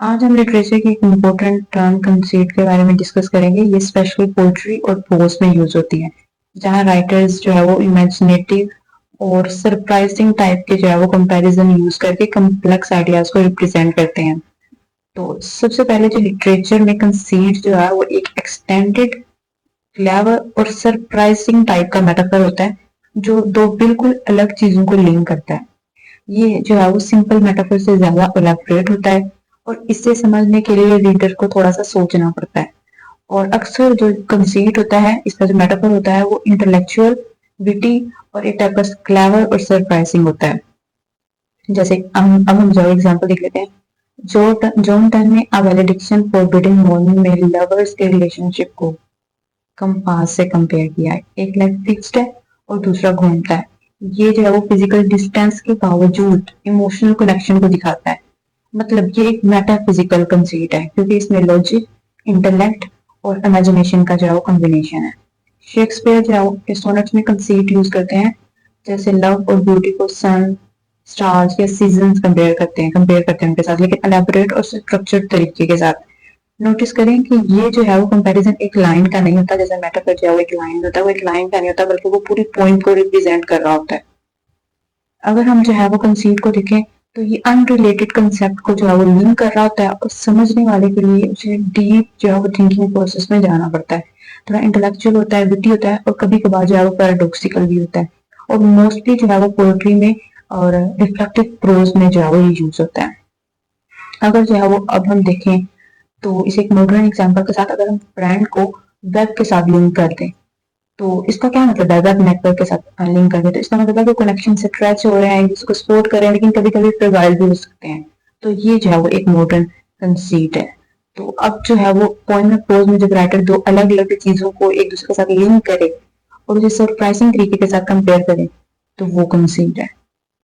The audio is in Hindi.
आज हम लिटरेचर की एक इम्पोर्टेंट टर्म कंसीट के बारे में डिस्कस करेंगे। ये स्पेशली पोएट्री और प्रोज में यूज होती है, जहाँ राइटर्स जो है वो इमेजिनेटिव और सरप्राइजिंग टाइप के जो है वो कंपैरिजन यूज करके कॉम्प्लेक्स आइडियाज को रिप्रेजेंट करते हैं। तो सबसे पहले जो लिटरेचर में कंसीट जो है वो एक एक्सटेंडेड, क्लेवर और सरप्राइजिंग टाइप का मेटाफर होता है, जो दो बिल्कुल अलग चीजों को लिंक करता है। ये जो है वो सिंपल मेटाफर से ज्यादा एलैबोरेट होता है और इसे समझने के लिए रीडर को थोड़ा सा सोचना पड़ता है। और अक्सर जो कंसीट होता है, इसका जो मेटाफर होता है वो इंटेलेक्चुअल, विटी और एक टाइप का क्लेवर और सरप्राइजिंग होता है। जैसे अब हम जो एग्जांपल देख लेते हैं। जॉन टन ने अ वैलेडिक्शन फॉरबिडिंग मॉर्निंग में लवर्स के रिलेशनशिप को कंपास से कंपेयर किया है। एक लाइक फिक्स्ड है और दूसरा घूमता है। ये जो है वो फिजिकल डिस्टेंस के बावजूद इमोशनल कनेक्शन को दिखाता है। मतलब ये एक मेटाफिजिकल कंसीट है, क्योंकि इसमें लॉजिक, इंटेलेक्ट और इमेजिनेशन का जो है वो कॉम्बिनेशन है। शेक्सपियर जो है वो सोनेट्स में कंसीट यूज करते हैं, जैसे लव और ब्यूटी को सन, स्टार्स या सीजन्स कंपेयर करते हैं उनके साथ, लेकिन एलैबोरेट और स्ट्रक्चर्ड तरीके के साथ। नोटिस करें कि ये जो है वो कंपैरिजन एक लाइन का नहीं होता, जैसे मेटाफर जो है वो एक लाइन होता है, वो एक लाइन का नहीं होता, बल्कि वो पूरी पॉइंट को रिप्रेजेंट कर रहा होता है। अगर हम जो है वो कंसीट को देखें, तो ये अनरिलेटेड कंसेप्ट को जो है वो लिंक कर रहा होता है, और समझने वाले के लिए उसे डीप जो है वो थिंकिंग प्रोसेस में जाना पड़ता है। थोड़ा इंटेलेक्चुअल होता है, विटी होता है, और कभी कभार जो है वो पैराडॉक्सिकल भी होता है। और मोस्टली जो है वो पोएट्री में और रिफ्लेक्टिव प्रोज में जो है वो ये यूज होता है। अगर जो है वो अब हम देखें, तो इसे एक मॉडर्न एग्जांपल के साथ अगर हम ब्रांड को वेब के साथ लिंक कर दें, तो इसका क्या मतलब है? वेब नेटवर्क के साथ लिंक करके, तो इसका मतलब है कि कनेक्शन स्ट्रेच हो रहे हैं, इसको सपोर्ट कर रहे हैं, लेकिन कभी कभी फ्रेजाइल भी हो सकते हैं। तो ये जो है वो एक मॉडर्न कंसीट है। तो अब जो है वो पोएम में प्रोज में जब राइटर दो अलग अलग चीजों को एक दूसरे के साथ लिंक करे और उसे सरप्राइजिंग तरीके के साथ कंपेयर करे, तो वो कंसीट है।